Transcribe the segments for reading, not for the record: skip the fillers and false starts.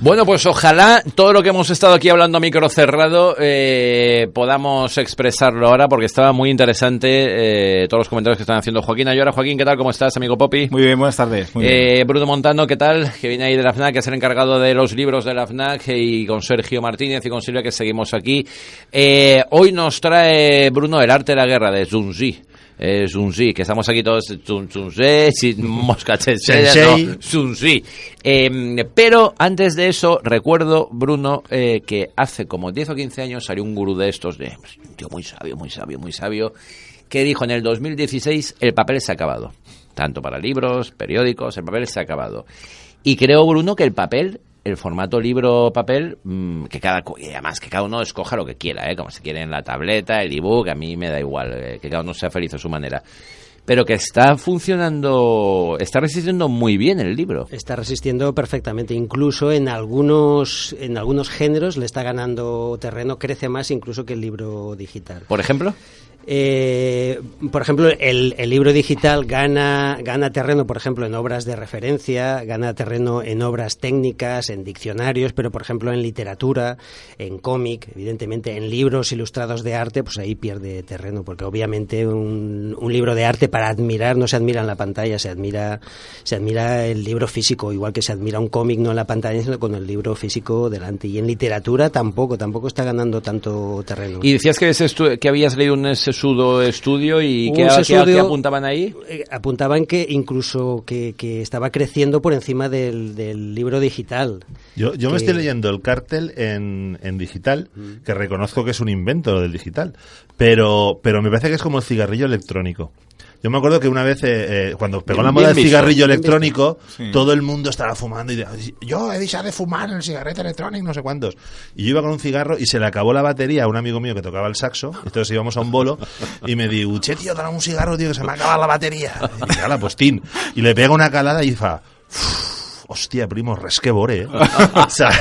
Bueno, pues ojalá todo lo que hemos estado aquí hablando a micro cerrado podamos expresarlo ahora, porque estaba muy interesante todos los comentarios que están haciendo Joaquín Ayora. Joaquín, ¿qué tal? ¿Cómo estás, amigo Popi? Muy bien, buenas tardes. Muy bien. Bruno Montano, ¿qué tal? Que viene ahí de la FNAC, que es el encargado de los libros de la FNAC, y con Sergio Martínez y con Silvia, que seguimos aquí. Hoy nos trae Bruno El arte de la guerra, de Sun Tzu. Sun Tzu, que estamos aquí todos Sun Tzu, Mosca Sensei, Sun Tzu. Pero antes de eso, recuerdo, Bruno, que hace como 10 o 15 años salió un gurú de estos, de un tío muy sabio, que dijo en el 2016, el papel se ha acabado. Tanto para libros, periódicos, el papel se ha acabado. Y creo, Bruno, que el formato libro-papel, y además que cada uno escoja lo que quiera, como si quiere en la tableta, el ebook, a mí me da igual, que cada uno sea feliz a su manera. Pero que está resistiendo muy bien el libro. Está resistiendo perfectamente, incluso en algunos géneros le está ganando terreno, crece más incluso que el libro digital. ¿Por ejemplo? Por ejemplo, el libro digital gana terreno, por ejemplo, en obras de referencia, gana terreno en obras técnicas, en diccionarios, pero por ejemplo en literatura, en cómic, evidentemente en libros ilustrados de arte, pues ahí pierde terreno, porque obviamente un libro de arte para admirar no se admira en la pantalla, se admira el libro físico, igual que se admira un cómic no en la pantalla, sino con el libro físico delante. Y en literatura tampoco está ganando tanto terreno. Y decías que habías leído un sesudo estudio, y ¿qué apuntaban ahí? Apuntaban que incluso que estaba creciendo por encima del libro digital. Yo me estoy leyendo el Cártel en digital, que reconozco que es un invento lo del digital, pero me parece que es como el cigarrillo electrónico. Yo me acuerdo que una vez, cuando pegó la moda del cigarrillo electrónico, todo el mundo estaba fumando y yo he dejado de fumar en el cigarrete electrónico, no sé cuántos. Y yo iba con un cigarro y se le acabó la batería a un amigo mío que tocaba el saxo. Entonces íbamos a un bolo y me digo, che, tío, dame un cigarro, tío, que se me acaba la batería. Y dije, ala, postín. Y le pega una calada y dice, hostia, primo, resquebore, O sea,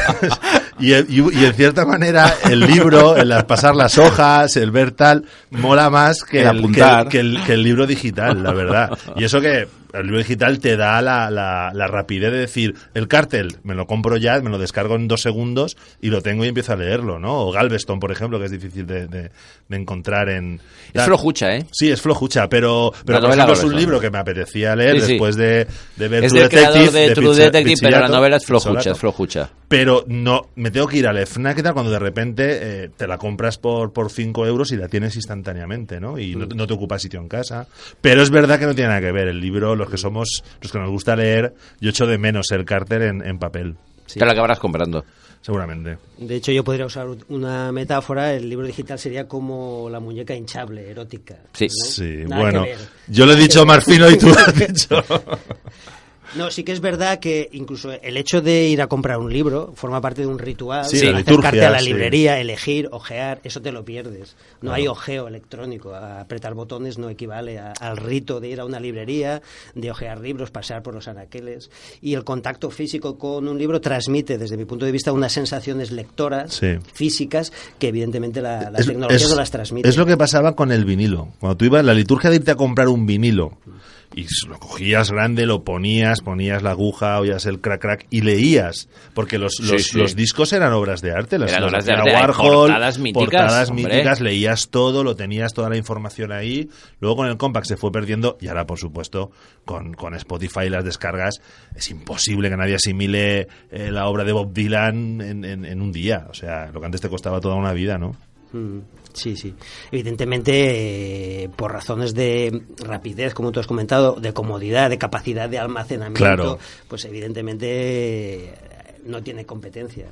y en cierta manera el libro, pasar las hojas, el ver tal, mola más que el libro digital, la verdad. Y eso que el libro digital te da la rapidez de decir, el Cártel, me lo compro ya, me lo descargo en 2 segundos y lo tengo y empiezo a leerlo, ¿no? O Galveston, por ejemplo, que es difícil de encontrar en... Es flojucha, ¿eh? Sí, es flojucha, pero por ejemplo es un libro que me apetecía leer después de ver True Detective. Es True Detective, pero la novela es flojucha. Pero no, me tengo que ir al FNAC cuando de repente te la compras por 5 euros y la tienes instantáneamente, ¿no? Y no te ocupa sitio en casa. Pero es verdad que no tiene nada que ver. El libro, los que nos gusta leer, yo echo de menos el Cártel en papel. Sí. Te lo acabarás comprando. Seguramente. De hecho, yo podría usar una metáfora. El libro digital sería como la muñeca hinchable, erótica. Sí, ¿no? Sí. Nada Bueno, yo lo he dicho Marfino y tú lo has dicho. No, sí que es verdad que incluso el hecho de ir a comprar un libro forma parte de un ritual, sí, acercarte a la librería, elegir, ojear, eso te lo pierdes. No hay ojeo electrónico, apretar botones no equivale al rito de ir a una librería, de ojear libros, pasar por los anaqueles, y el contacto físico con un libro transmite, desde mi punto de vista, unas sensaciones lectoras, físicas, que evidentemente las tecnologías no las transmiten. Es lo que pasaba con el vinilo. Cuando tú ibas, la liturgia de irte a comprar un vinilo, y lo cogías grande, lo ponías la aguja, oías el crack y leías, porque los discos eran obras de arte, las obras de Warhol, portadas míticas, leías todo, lo tenías toda la información ahí. Luego con el compact se fue perdiendo, y ahora por supuesto con Spotify y las descargas es imposible que nadie asimile la obra de Bob Dylan en un día. O sea, lo que antes te costaba toda una vida, ¿no? Sí. Evidentemente, por razones de rapidez, como tú has comentado, de comodidad, de capacidad de almacenamiento, pues evidentemente no tiene competencia.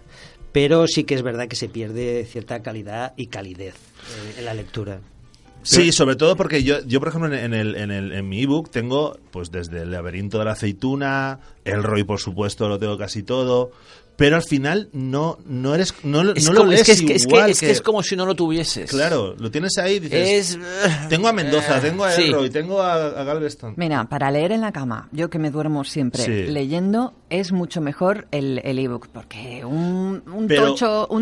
Pero sí que es verdad que se pierde cierta calidad y calidez en la lectura. Sí, sobre todo porque yo por ejemplo, en mi ebook tengo, pues desde el laberinto de la aceituna, Elroy, por supuesto, lo tengo casi todo. Pero al final no lo lees igual. Es que es como si no lo tuvieses. Claro, lo tienes ahí y dices, tengo a Mendoza, tengo a Elroy, tengo a Galveston. Mira, para leer en la cama, yo que me duermo siempre leyendo, es mucho mejor el ebook, porque un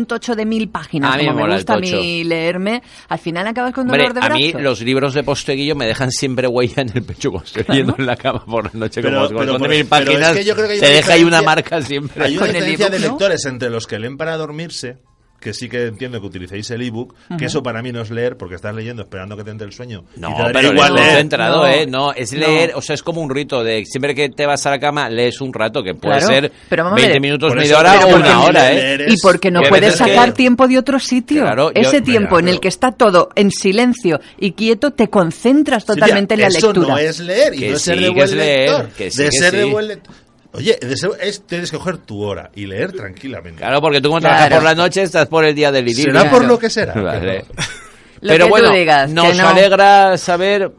tocho de 1000 páginas, como me gusta a mí leerme, al final acabas con dolor de brazo. A mí los libros de Posteguillo me dejan siempre huella en el pecho cuando estoy leyendo en la cama por la noche, como de 1000 páginas. dejas, que yo creo que te deja ahí una marca siempre. Hay una diferencia de ¿no? lectores entre los que leen para dormirse, que sí que entiendo que utilicéis el ebook, que eso para mí no es leer, porque estás leyendo esperando que te entre el sueño. No, y te daría pero igual leer leer. concentrado, no, es leer, o sea, es como un rito de siempre que te vas a la cama lees un rato, que puede ser pero 20 minutos, por media eso, hora pero o una hora, Y porque no Que puedes veces sacar que- tiempo de otro sitio. Claro, Ese yo- tiempo en el que está todo en silencio y quieto, te concentras totalmente en la eso lectura. no es leer, y Que no es ser sí, de que buen es leer, lector. que sí, de que ser de sí. buen lector. Oye, tienes que coger tu hora y leer tranquilamente. Claro, porque tú cuando trabajas Claro. por la noche estás por el día del idilio. Será por Claro. lo que será. Vale. Lo Pero que tú bueno, digas, que nos no. alegra saber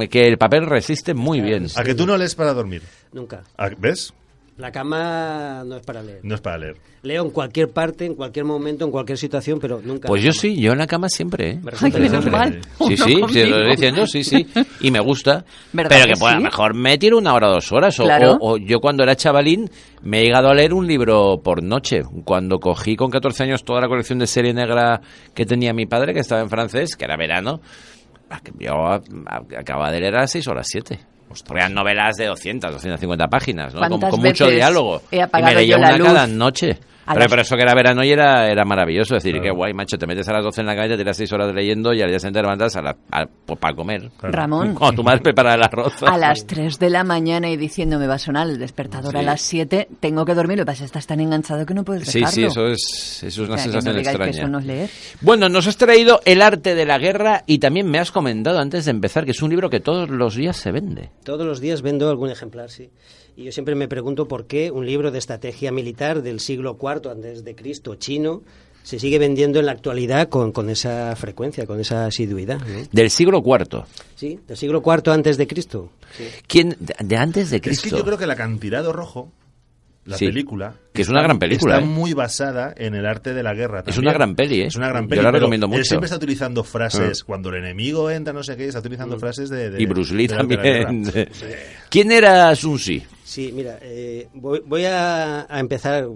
que el papel resiste muy bien. A que tú no lees para dormir. Nunca. ¿Ves? La cama no es para leer. No es para leer. Leo en cualquier parte, en cualquier momento, en cualquier situación, pero nunca. Pues en la yo cama. sí, yo en la cama siempre, ¿eh? Me Ay, resulta menos siempre. mal. Sí, Uno sí, sí, lo conmigo. estoy diciendo, sí. Y me gusta. ¿Verdad Pero que que pues, a lo sí? mejor me tiro 1 hora o 2 horas. Claro. O yo cuando era chavalín me he llegado a leer un libro por noche. Cuando cogí con 14 años toda la colección de serie negra que tenía mi padre, que estaba en francés, que era verano, yo acababa de leer a las 6 o a las 7. Porque eran novelas de 250 páginas, ¿no? ¿Cuántas Con mucho veces diálogo. he Y me apagado leía yo la una luz? cada noche. A Pero las- por eso que era verano y era maravilloso. Es decir, qué guay, macho, te metes a las 12 en la calle, te tiras 6 horas leyendo y al día siguiente te levantas pues, para comer. Ramón, Cuando tu madre prepara el arroz. a las 3 de la mañana y diciendo me va a sonar el despertador Sí. a las 7, tengo que dormir, lo que pasa es que estás tan enganchado que no puedes Sí, dejarlo. sí, eso es una O sea, que sensación no digáis que extraña. eso no es leer. Bueno, nos has traído El arte de la guerra y también me has comentado antes de empezar que es un libro que todos los días se vende. Todos los días vendo algún ejemplar, sí. Y yo siempre me pregunto por qué un libro de estrategia militar del siglo IV antes de Cristo, chino, se sigue vendiendo en la actualidad con esa frecuencia, con esa asiduidad, ¿no? Del siglo IV. Sí, del siglo IV antes de Cristo. Sí. ¿Quién? De antes de Es Cristo. que yo creo que La Cantidad Rojo, la Sí. película, Que es una gran película, está ¿eh? muy basada en el arte de la guerra. Es también. una gran peli, ¿eh? Es una gran Yo peli. la pero recomiendo él mucho. siempre está utilizando frases. Cuando el enemigo entra, no sé qué, está utilizando frases de Y Bruce Lee del arte de la también. guerra. ¿Quién era Sun Tzu? Sí, mira, voy a empezar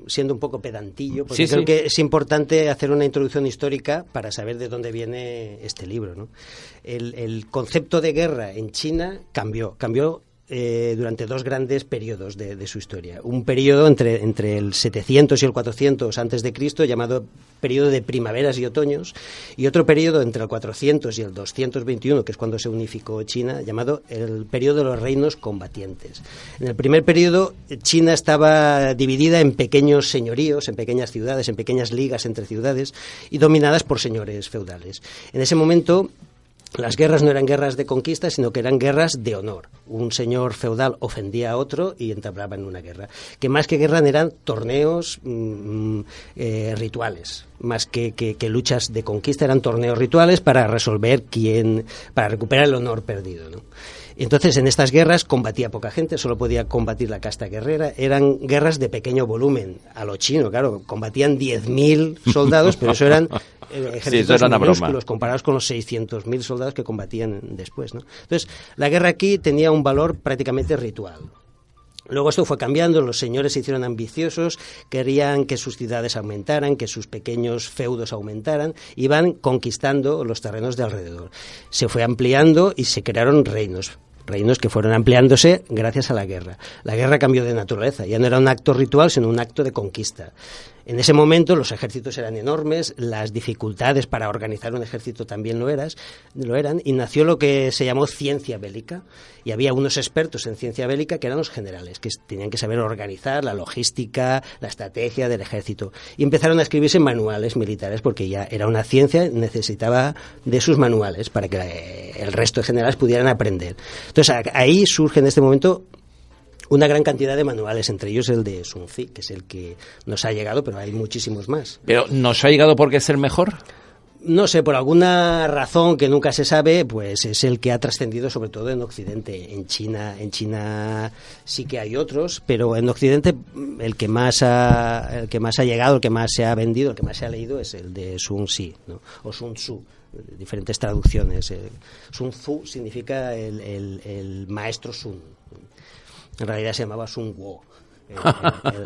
siendo un poco pedantillo, porque Sí, creo sí. que es importante hacer una introducción histórica para saber de dónde viene este libro, ¿no? El concepto de guerra en China cambió durante 2 grandes periodos de su historia. Un periodo entre el 700 y el 400 antes de Cristo, llamado periodo de primaveras y otoños, y otro periodo entre el 400 y el 221, que es cuando se unificó China, llamado el periodo de los reinos combatientes. En el primer periodo, China estaba dividida en pequeños señoríos, en pequeñas ciudades, en pequeñas ligas entre ciudades, y dominadas por señores feudales. En ese momento, las guerras no eran guerras de conquista, sino que eran guerras de honor. Un señor feudal ofendía a otro y entablaba en una guerra. Que más que guerra eran torneos rituales. Más que luchas de conquista, eran torneos rituales para resolver para recuperar el honor perdido, ¿no? Entonces, en estas guerras combatía poca gente, solo podía combatir la casta guerrera. Eran guerras de pequeño volumen, a lo chino, claro. Combatían 10.000 soldados, pero eso eran ejércitos eso era una broma. minúsculos comparados con los 600.000 soldados que combatían después, ¿no? Entonces, la guerra aquí tenía un valor prácticamente ritual. Luego esto fue cambiando, los señores se hicieron ambiciosos, querían que sus ciudades aumentaran, que sus pequeños feudos aumentaran, iban conquistando los terrenos de alrededor. Se fue ampliando y se crearon reinos que fueron ampliándose gracias a la guerra. La guerra cambió de naturaleza, ya no era un acto ritual, sino un acto de conquista. En ese momento los ejércitos eran enormes, las dificultades para organizar un ejército también lo eran, y nació lo que se llamó ciencia bélica. Y había unos expertos en ciencia bélica que eran los generales, que tenían que saber organizar la logística, la estrategia del ejército. Y empezaron a escribirse manuales militares, porque ya era una ciencia, necesitaba de sus manuales para que el resto de generales pudieran aprender. Entonces ahí surge en este momento una gran cantidad de manuales, entre ellos el de Sun Tzu, que es el que nos ha llegado, pero hay muchísimos más. ¿Pero nos ha llegado porque es el mejor? No sé, por alguna razón que nunca se sabe, pues es el que ha trascendido sobre todo en Occidente. En China sí que hay otros, pero en Occidente el que más ha llegado, el que más se ha vendido, el que más se ha leído es el de Sun Tzu, ¿no? O Sun Tzu, diferentes traducciones. Sun Tzu significa el maestro Sun. En realidad se llamaba Sun Wu.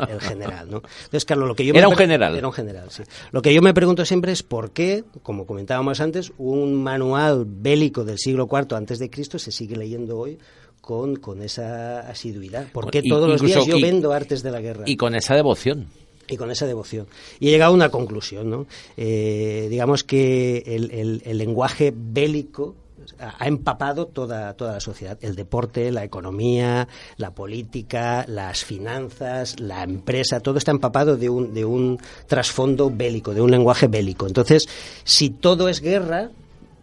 El general, ¿no? Entonces, claro, lo que yo Era un general. Era un general, sí. Lo que yo me pregunto siempre es por qué, como comentábamos antes, un manual bélico del siglo IV antes de Cristo se sigue leyendo hoy con esa asiduidad. Porque todos los días yo vendo Artes de la Guerra. Y con esa devoción. Y con esa devoción. Y he llegado a una conclusión, ¿no? Digamos que el lenguaje bélico ha empapado toda la sociedad. El deporte, la economía, la política, las finanzas, la empresa, todo está empapado de un trasfondo bélico, de un lenguaje bélico. Entonces, si todo es guerra,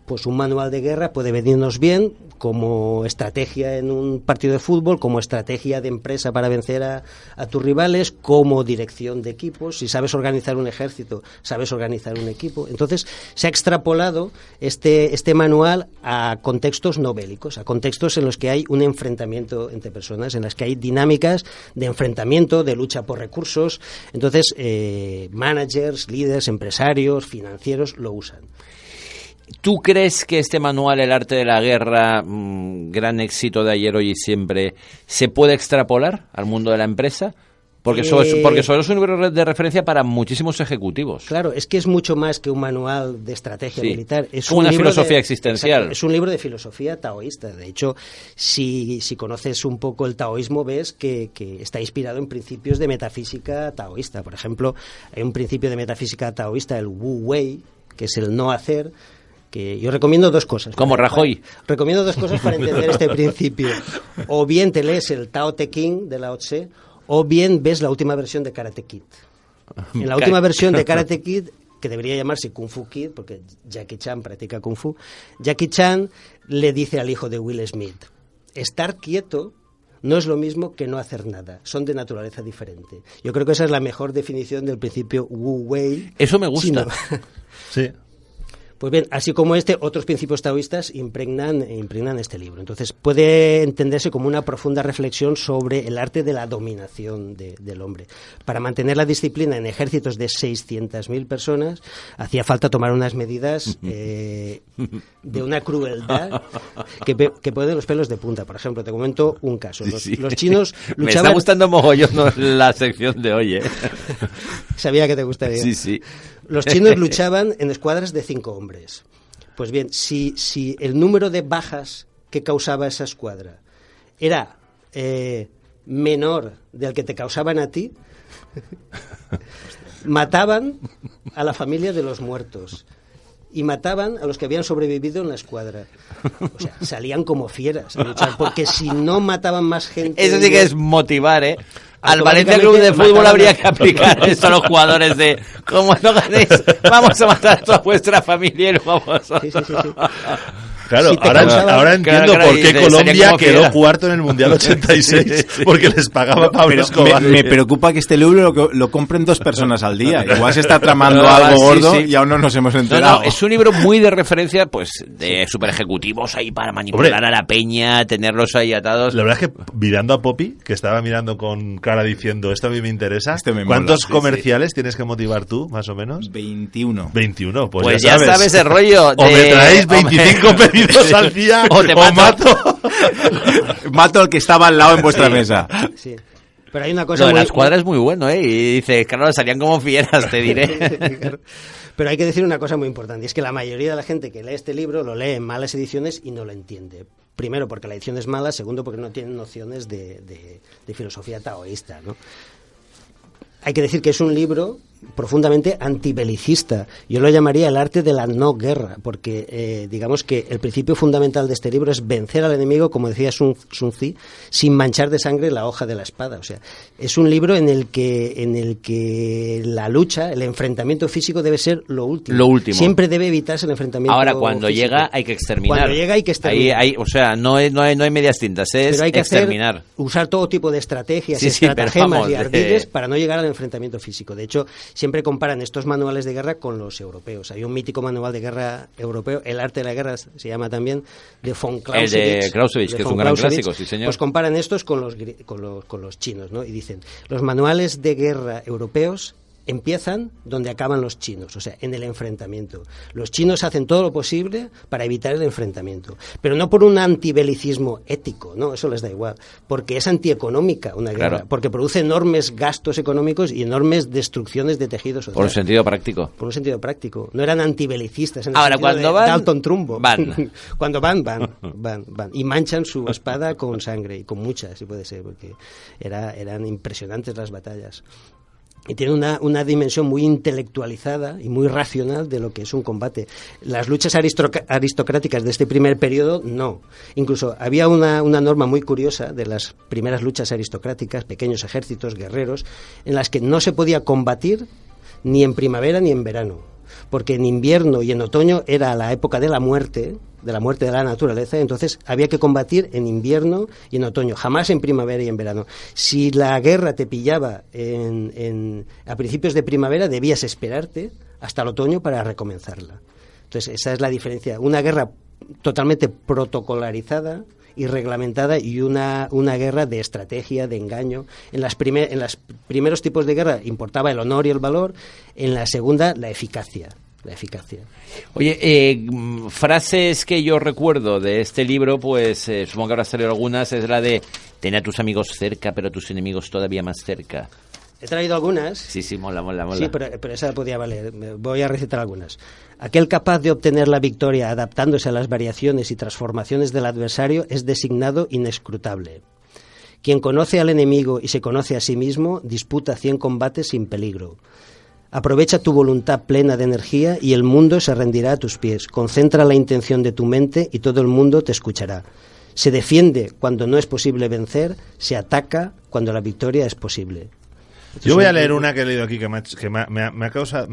pues un manual de guerra puede venirnos bien como estrategia en un partido de fútbol, como estrategia de empresa para vencer a tus rivales, como dirección de equipos. Si sabes organizar un ejército, sabes organizar un equipo. Entonces, se ha extrapolado este manual a contextos no bélicos, a contextos en los que hay un enfrentamiento entre personas, en las que hay dinámicas de enfrentamiento, de lucha por recursos. Entonces, managers, líderes, empresarios, financieros lo usan. ¿Tú crees que este manual, El arte de la guerra, gran éxito de ayer, hoy y siempre, se puede extrapolar al mundo de la empresa? Porque solo es un libro de referencia para muchísimos ejecutivos. Claro, es que es mucho más que un manual de estrategia militar. Es una filosofía existencial. Exacto, es un libro de filosofía taoísta. De hecho, si conoces un poco el taoísmo, ves que está inspirado en principios de metafísica taoísta. Por ejemplo, hay un principio de metafísica taoísta, el Wu Wei, que es el no hacer, que yo recomiendo dos cosas. Como Rajoy. Recomiendo dos cosas para entender este principio. O bien te lees el Tao Te Ching de Lao Tse, o bien ves la última versión de Karate Kid. En la última versión de Karate Kid, que debería llamarse Kung Fu Kid, porque Jackie Chan practica Kung Fu, Jackie Chan le dice al hijo de Will Smith, estar quieto no es lo mismo que no hacer nada, son de naturaleza diferente. Yo creo que esa es la mejor definición del principio Wu Wei. Eso me gusta. Sí. Pues bien, así como otros principios taoístas impregnan este libro. Entonces, puede entenderse como una profunda reflexión sobre el arte de la dominación del hombre. Para mantener la disciplina en ejércitos de 600.000 personas, hacía falta tomar unas medidas de una crueldad que pone los pelos de punta. Por ejemplo, te comento un caso. Los chinos luchaban... Me está gustando mogollón la sección de hoy, ¿eh? Sabía que te gustaría. Sí. Los chinos luchaban en escuadras de 5 hombres. Pues bien, si el número de bajas que causaba esa escuadra era menor del que te causaban a ti, mataban a la familia de los muertos y mataban a los que habían sobrevivido en la escuadra. O sea, salían como fieras a luchar, porque si no mataban más gente... Eso sí que es motivar, ¿eh? Al Valencia Club de Fútbol habría que aplicar esto a los jugadores de como no ganéis, vamos a matar a toda vuestra familia y lo vamos a... Sí. Claro, Si ahora entiendo por qué Colombia quedó cuarto en el Mundial 86, porque les pagaba Pablo Escobar. Me preocupa que este libro lo compren 2 personas al día. Igual se está tramando algo gordo y aún no nos hemos enterado. No, es un libro muy de referencia, pues, de super ejecutivos ahí para manipular a la peña, tenerlos ahí atados. La verdad es que mirando a Poppy, que estaba mirando con cara diciendo, esto a mí me interesa, mola, ¿cuántos comerciales tienes que motivar tú, más o menos? 21. 21, pues ya sabes el rollo. O me traéis 25 pedidos al día o mato. Mato al que estaba al lado en vuestra mesa. Sí. Pero hay una cosa la escuadra es muy bueno, ¿eh? Y dice, claro, salían como fieras, te diré. Claro. Pero hay que decir una cosa muy importante, y es que la mayoría de la gente que lee este libro lo lee en malas ediciones y no lo entiende. Primero, porque la edición es mala, segundo, porque no tienen nociones de filosofía taoísta, ¿no? Hay que decir que es un libro profundamente antibelicista. Yo lo llamaría el arte de la no guerra, porque digamos que el principio fundamental de este libro es vencer al enemigo, como decía Sun Tzu, sin manchar de sangre la hoja de la espada. O sea, es un libro en el que la lucha, el enfrentamiento físico debe ser lo último. Siempre debe evitarse el enfrentamiento Ahora, cuando físico. Llega hay que exterminar. Cuando llega hay que exterminar. O sea, no hay medias tintas, es Pero hay que exterminar. Usar todo tipo de estrategias, Sí, estratagemas y ardides para no llegar al enfrentamiento físico. De hecho, siempre comparan estos manuales de guerra con los europeos. Hay un mítico manual de guerra europeo, El arte de la guerra se llama también, de von Clausewitz. El de Clausewitz, que es un gran clásico, sí señor. Pues comparan estos con los chinos, ¿no? Y dicen, los manuales de guerra europeos empiezan donde acaban los chinos, o sea, en el enfrentamiento. Los chinos hacen todo lo posible para evitar el enfrentamiento, pero no por un antibelicismo ético, no, eso les da igual, porque es antieconómica una guerra, claro, porque produce enormes gastos económicos y enormes destrucciones de tejidos sociales. Por un sentido práctico. Por un sentido práctico. No eran antibelicistas en el Ahora, sentido cuando de van, Dalton Trumbo. Van. Cuando van. Y manchan su espada con sangre, y con mucha, si puede ser, porque eran impresionantes las batallas. Y tiene una dimensión muy intelectualizada y muy racional de lo que es un combate. Las luchas aristocráticas de este primer periodo, no. Incluso había una norma muy curiosa de las primeras luchas aristocráticas, pequeños ejércitos, guerreros, en las que no se podía combatir ni en primavera ni en verano, porque en invierno y en otoño era la época de la muerte de la naturaleza, entonces había que combatir en invierno y en otoño, jamás en primavera y en verano. Si la guerra te pillaba a principios de primavera, debías esperarte hasta el otoño para recomenzarla. Entonces esa es la diferencia, una guerra totalmente protocolarizada y reglamentada, y una guerra de estrategia, de engaño. En los primeros tipos de guerra importaba el honor y el valor, en la segunda la eficacia. Oye, frases que yo recuerdo de este libro, pues supongo que habrá salido algunas, es la de ten a tus amigos cerca, pero a tus enemigos todavía más cerca. He traído algunas. Sí, mola. Sí, pero esa podía valer. Voy a recitar algunas. Aquel capaz de obtener la victoria adaptándose a las variaciones y transformaciones del adversario es designado inescrutable. Quien conoce al enemigo y se conoce a sí mismo disputa 100 combates sin peligro. Aprovecha tu voluntad plena de energía y el mundo se rendirá a tus pies. Concentra la intención de tu mente y todo el mundo te escuchará. Se defiende cuando no es posible vencer, se ataca cuando la victoria es posible. Yo voy a leer una que he leído aquí que me ha causado...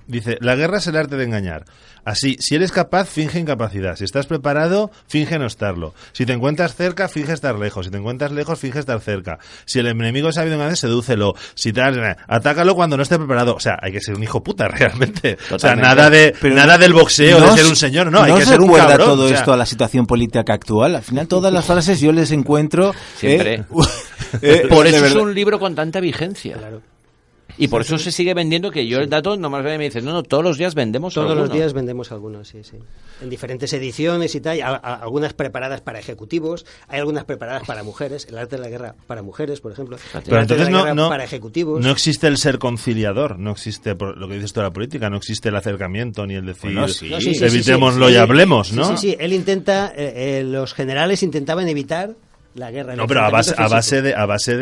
Dice, la guerra es el arte de engañar. Así, si eres capaz, finge incapacidad. Si estás preparado, finge no estarlo. Si te encuentras cerca, finge estar lejos. Si te encuentras lejos, finge estar cerca. Si el enemigo es sabido engañar, sedúcelo. Si tal, atácalo cuando no esté preparado. O sea, hay que ser un hijo puta, realmente. Totalmente. O sea, nada del boxeo, de ser un señor, no. Hay que ser un cabrón. ¿No recuerda todo esto a la situación política actual? Al final, todas las frases yo les encuentro... Siempre. Por eso es un libro con tanta vigencia. Claro. Y por eso se sigue vendiendo, que yo el dato nomás me dice, no, todos los días vendemos algunos. Todos los días vendemos algunos, sí. En diferentes ediciones y tal, algunas preparadas para ejecutivos, hay algunas preparadas para mujeres, el arte de la guerra para mujeres, por ejemplo. Pero entonces para ejecutivos. No existe el ser conciliador, no existe, por lo que dices tú de la política, no existe el acercamiento ni el decir, evitémoslo y hablemos, ¿no? Sí, él intenta, los generales intentaban evitar la guerra. No, pero a base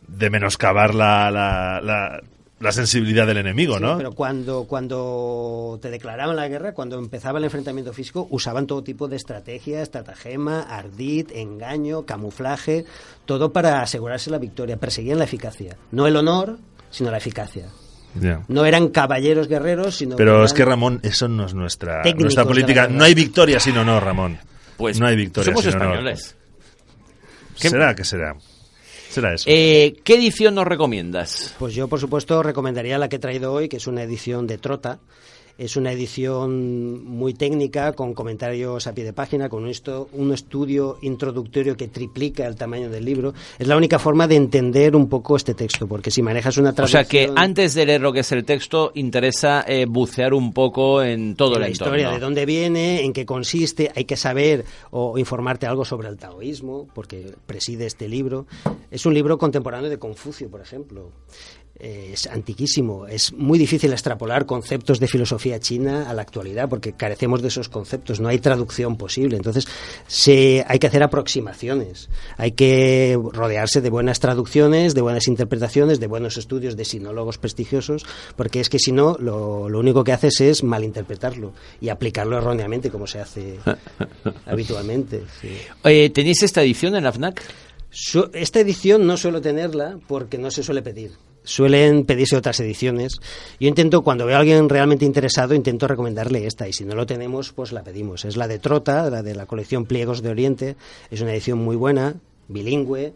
de menoscabar la sensibilidad del enemigo, ¿no? Pero cuando te declaraban la guerra, cuando empezaba el enfrentamiento físico, usaban todo tipo de estrategia, estratagema, ardid, engaño, camuflaje, todo para asegurarse la victoria. Perseguían la eficacia, no el honor, sino la eficacia. Yeah. No eran caballeros guerreros, sino... Pero es que, Ramón, eso no es nuestra política. No hay victoria sin honor, Ramón. Pues no hay victoria somos sin españoles. ¿Qué será? Será eso. ¿Qué edición nos recomiendas? Pues yo, por supuesto, recomendaría la que he traído hoy, que es una edición de Trota. Es una edición muy técnica, con comentarios a pie de página, con un estudio introductorio que triplica el tamaño del libro. Es la única forma de entender un poco este texto, porque si manejas una traducción... O sea que antes de leer lo que es el texto, interesa bucear un poco en todo el entorno. La historia, de dónde viene, en qué consiste, hay que saber o informarte algo sobre el taoísmo, porque preside este libro. Es un libro contemporáneo de Confucio, por ejemplo. Es antiquísimo, es muy difícil extrapolar conceptos de filosofía china a la actualidad porque carecemos de esos conceptos, no hay traducción posible, entonces hay que hacer aproximaciones, hay que rodearse de buenas traducciones, de buenas interpretaciones, de buenos estudios de sinólogos prestigiosos, porque es que si no, lo único que haces es malinterpretarlo y aplicarlo erróneamente como se hace habitualmente. Sí. ¿Tenéis esta edición en la FNAC? Esta edición no suelo tenerla porque no se suele pedir. Suelen pedirse otras ediciones. Yo intento, cuando veo a alguien realmente interesado, intento recomendarle esta, y si no lo tenemos, pues la pedimos. Es la de Trota, la de la colección Pliegos de Oriente. Es una edición muy buena, bilingüe,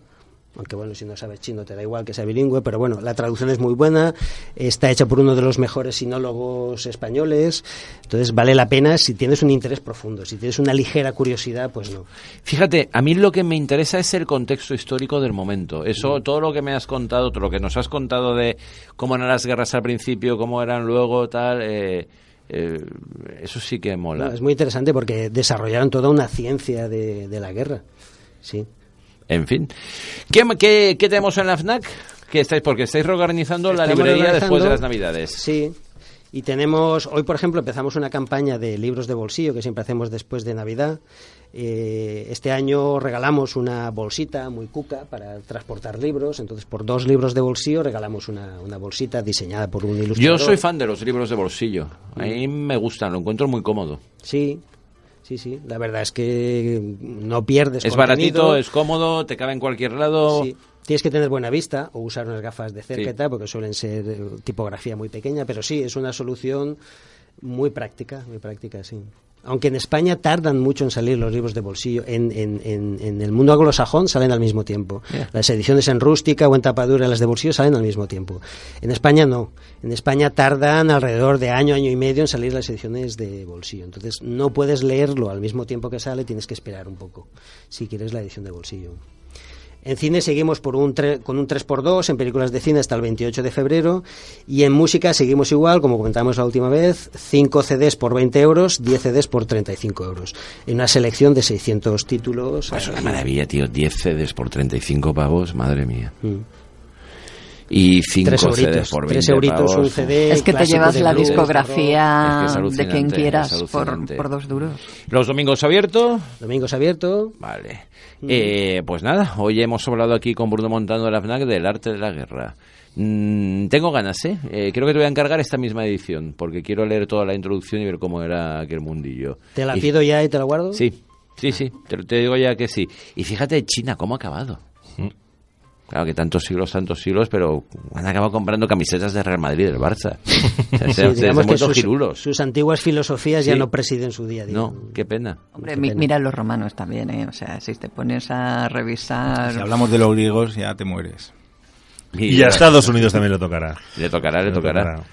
aunque bueno, si no sabes chino te da igual que sea bilingüe, pero bueno, la traducción es muy buena, está hecha por uno de los mejores sinólogos españoles, entonces vale la pena si tienes un interés profundo. Si tienes una ligera curiosidad, pues no. Fíjate, a mí lo que me interesa es el contexto histórico del momento. Eso, todo lo que me has contado, todo lo que nos has contado de cómo eran las guerras al principio, cómo eran luego, tal... eso sí que mola. No, es muy interesante porque desarrollaron toda una ciencia de la guerra. Sí. En fin. ¿Qué tenemos en la FNAC? Porque estáis reorganizando la librería después de las Navidades. Sí. Y tenemos, hoy por ejemplo, empezamos una campaña de libros de bolsillo que siempre hacemos después de Navidad. Este año regalamos una bolsita muy cuca para transportar libros, entonces por 2 libros de bolsillo regalamos una bolsita diseñada por un ilustrador. Yo soy fan de los libros de bolsillo, a mí me gustan, lo encuentro muy cómodo. Sí, la verdad es que no pierdes es contenido. Baratito, es cómodo, te cabe en cualquier lado. Sí. Tienes que tener buena vista o usar unas gafas de cerca sí. y tal, porque suelen ser tipografía muy pequeña, pero sí, es una solución muy práctica, sí. Aunque en España tardan mucho en salir los libros de bolsillo, en el mundo anglosajón salen al mismo tiempo. Yeah. Las ediciones en rústica o en tapadura, las de bolsillo salen al mismo tiempo. En España no. En España tardan alrededor de año y medio en salir las ediciones de bolsillo. Entonces no puedes leerlo al mismo tiempo que sale, tienes que esperar un poco si quieres la edición de bolsillo. En cine seguimos con un 3x2 en películas de cine hasta el 28 de febrero y en música seguimos igual, como comentamos la última vez, 5 CDs por 20 euros, 10 CDs por 35 euros. En una selección de 600 títulos. Pues es una maravilla, tío, 10 CDs por 35 pavos, madre mía. Y 5 CDs por 20 3 euritos pavos. Un CD es que te llevas la discografía de quien es quieras por 2 duros. ¿Los domingos abiertos? Domingos abiertos. Vale. Pues nada, hoy hemos hablado aquí con Bruno Montano de la FNAC del arte de la guerra. Tengo ganas, creo que te voy a encargar esta misma edición, porque quiero leer toda la introducción y ver cómo era aquel mundillo. ¿Te la pido ya y te la guardo? Sí, te digo ya que sí. Y fíjate, China, ¿cómo ha acabado? Claro que tantos siglos, pero han acabado comprando camisetas de Real Madrid y del Barça. Digamos que sus antiguas filosofías ya no presiden su día a día. No, qué pena. Hombre, mira los romanos también, O sea, si te pones a revisar... Si hablamos de los griegos, ya te mueres. Y a Estados Unidos también le tocará. Le tocará.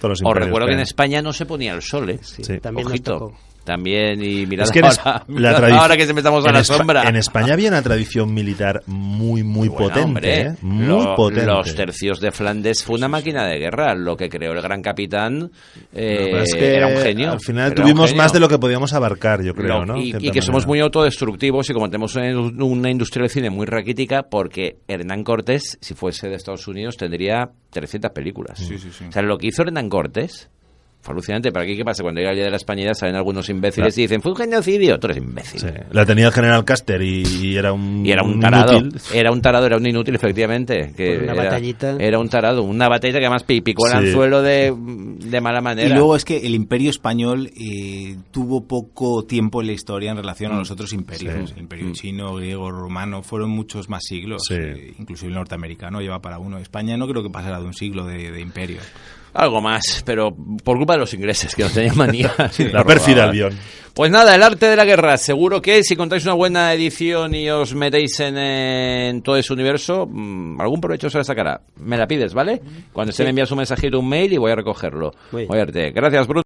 Os recuerdo que en España no se ponía el sol, Sí. También ojito. También, y mirad es que ahora que estamos a la sombra. En España había una tradición militar muy potente, hombre, muy potente. Los tercios de Flandes fue una máquina de guerra. Lo que creó el gran capitán era un genio. Al final tuvimos más de lo que podíamos abarcar, yo creo, ¿no? Y que somos muy autodestructivos y como tenemos una industria del cine muy raquítica, porque Hernán Cortés, si fuese de Estados Unidos, tendría 300 películas. Sí. O sea, lo que hizo Hernán Cortés fue alucinante. ¿Para qué pasa? Cuando llega el Día de la Hispanidad salen algunos imbéciles y dicen, fue un genocidio. Tú eres imbécil. Sí. La tenía el general Custer y era un tarado. Inútil. Era un tarado, era un inútil, efectivamente. Que una batallita. Era un tarado. Una batalla que además picó el anzuelo de mala manera. Y luego es que el Imperio Español tuvo poco tiempo en la historia en relación a los otros imperios. El Imperio chino, griego, romano, fueron muchos más siglos. Inclusive el norteamericano lleva para uno. España no creo que pasara de un siglo de imperio. Algo más, pero por culpa de los ingleses, que nos tenían manía. La pérfida Albión. Pues nada, el arte de la guerra. Seguro que si contáis una buena edición y os metéis en todo ese universo, algún provecho se la sacará. Me la pides, ¿vale? Cuando se me envías un mensajito, un mail y voy a recogerlo. Gracias, Bruno.